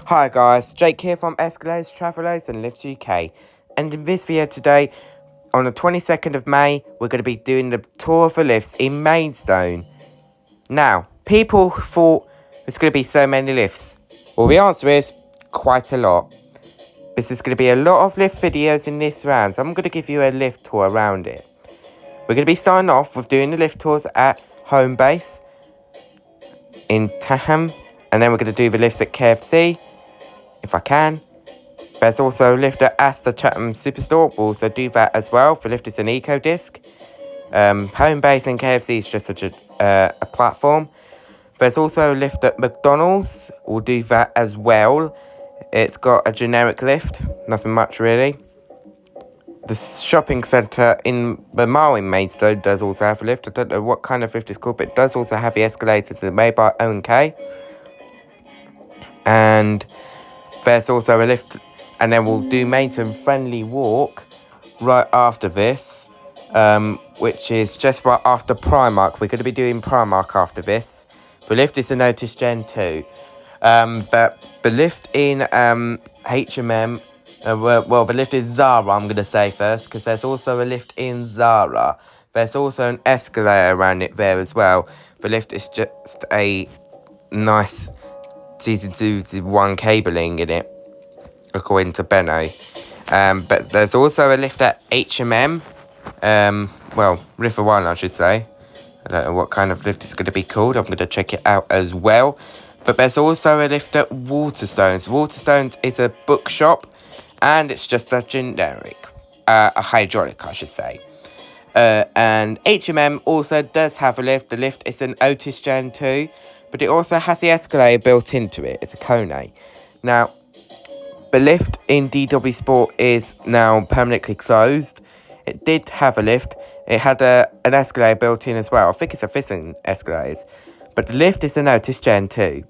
Hi guys, Jake here from Escalators, Travelers and Lift UK. And in this video today, on the 22nd of May, we're going to be doing the tour of the lifts in Maidstone. Now, people thought there's going to be so many lifts. Well, the answer is quite a lot. This is going to be a lot of lift videos in this round, so I'm going to give you a lift tour around it. We're going to be starting off with doing the lift tours at home base in Taham, and then we're going to do the lifts at KFC, if I can. There's also a lift at Astor Chatham Superstore. We'll also do that as well. The lift is an eco disc. Home base and KFC is just a platform. There's also a lift at McDonald's. We'll do that as well. It's got a generic lift. Nothing much really. The shopping centre in the mall in Maidstone does also have a lift. I don't know what kind of lift it's called, but it does also have the escalators made by O&K. And there's also a lift, and then we'll do Maidstone Friendly Walk right after this, which is just right after Primark. We're going to be doing Primark after this. The lift is a Notice Gen 2. But the lift in H&M, well, the lift is Zara, I'm going to say first, because there's also a lift in Zara. There's also an escalator around it there as well. The lift is just a nice 2-to-1 cabling in it, according to Benno. But there's also a lift at H&M, well, River One I should say. I don't know what kind of lift it's going to be called. I'm going to check it out as well. But there's also a lift at Waterstones. Waterstones is a bookshop, and it's just a generic, a hydraulic I should say. And H&M also does have a lift. The lift is an Otis Gen 2, but it also has the escalator built into it. It's a Kone. Now, the lift in DW Sport is now permanently closed. It did have a lift. It had an escalator built in as well. I think it's a Thyssen escalators. But the lift is an Otis Gen 2.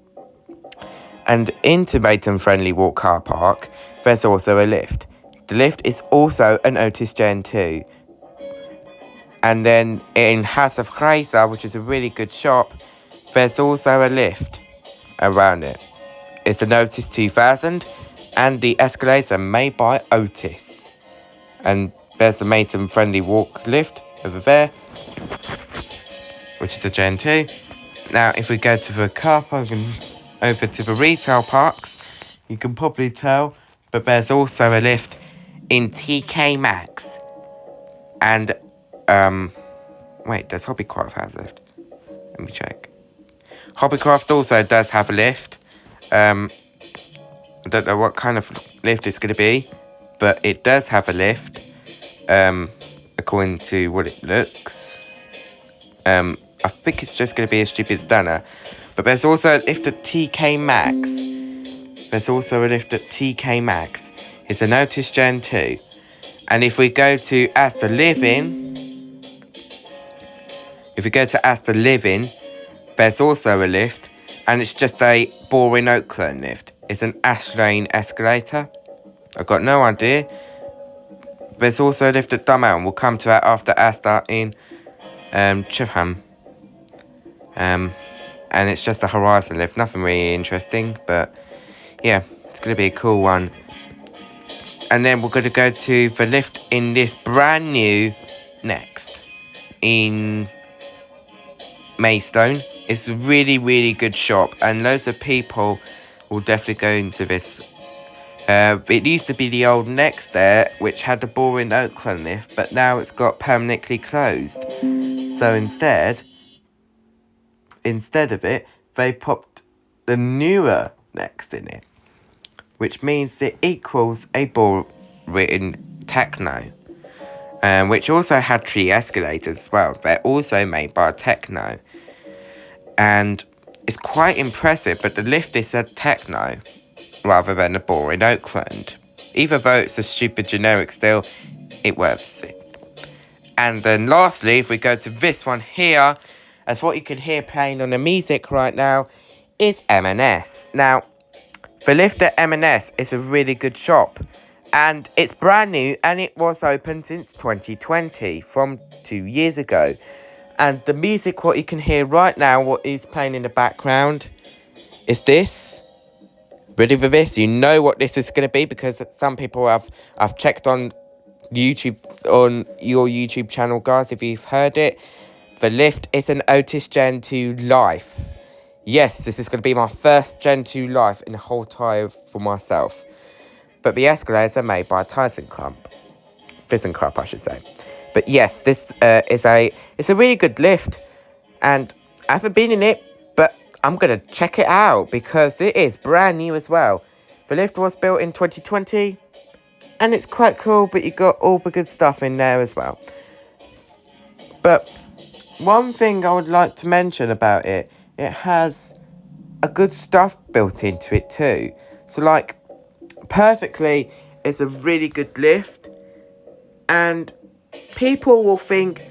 And into Maidstone Friendly Walk car park, there's also a lift. The lift is also an Otis Gen 2. And then in House of Crazer, which is a really good shop, there's also a lift around it. It's an Otis 2000, and the escalators are made by Otis. And there's the Maidstone Friendly Walk lift over there, which is a Gen 2. Now, if we go to the car park and over to the retail parks, you can probably tell, but there's also a lift in TK Maxx. And, wait, does Hobbycraft have a lift? Let me check. Hobbycraft also does have a lift. I don't know what kind of lift it's going to be, but it does have a lift, according to what it looks. I think it's just going to be a stupid stunner. But there's also a lift at TK Maxx. There's also a lift at TK Maxx. It's an Otis Gen 2. And if we go to Astor Living, there's also a lift, and it's just a boring Oakland lift. It's an Ash Lane escalator. I've got no idea. There's also a lift at Dunelm. We'll come to that after Astor in Chatham. And it's just a horizon lift. Nothing really interesting, but yeah, it's going to be a cool one. And then we're going to go to the lift in this brand new Next in Maidstone. It's a really, really good shop, and loads of people will definitely go into this. It used to be the old Next there, which had the boring Oakland lift, but now it's got permanently closed. So instead of it, they popped the newer Next in it, which means it equals a boring Techno, which also had 3 escalators as well. They're also made by Techno. And it's quite impressive, but the lift is a Techno rather than a boring Oakland. Even though it's a stupid generic still, it works it. And then lastly, if we go to this one here, as what you can hear playing on the music right now is M&S. Now, the lift at M&S is a really good shop, and it's brand new, and it was open since 2020, from 2 years ago. And the music, what you can hear right now, what is playing in the background, is this. ready for this? You know what this is going to be, because some people I've checked on YouTube, on your YouTube channel, guys, if you've heard it. The lift is an Otis Gen 2 Life. Yes, this is going to be my first Gen 2 Life in the whole time for myself. But the escalators are made by ThyssenKrupp, I should say. But yes, this it's a really good lift, and I haven't been in it, but I'm going to check it out because it is brand new as well. The lift was built in 2020, and it's quite cool, but you got all the good stuff in there as well. But one thing I would like to mention about it, it has a good stuff built into it too. So like, perfectly, it's a really good lift, and people will think,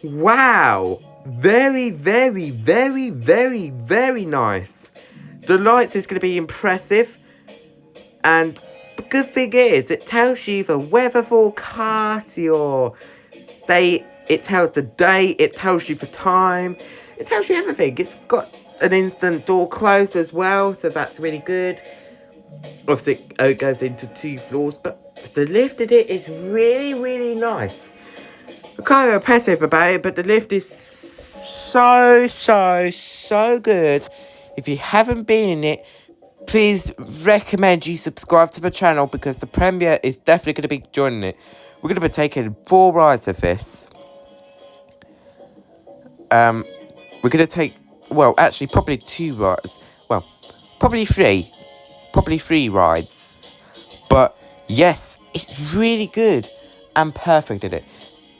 wow, very, very, very, very, very nice. The lights is going to be impressive, and the good thing is, it tells you the weather forecast, it tells the date, it tells you the time, it tells you everything. It's got an instant door close as well, so that's really good. Obviously, it goes into 2 floors, but the lift in it is really, really nice. I'm kind of impressive about it, but the lift is so good. If you haven't been in it, please recommend you subscribe to the channel, because the premiere is definitely going to be joining it. We're going to be taking 4 rides of this. We're going to take, well, actually, probably 2 rides. Well, probably 3. Probably 3 rides. But yes, it's really good and perfect in it.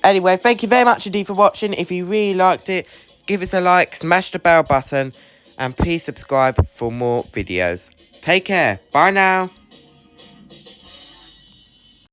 Anyway, thank you very much indeed for watching. If you really liked it, give us a like, smash the bell button, and please subscribe for more videos. Take care. Bye now.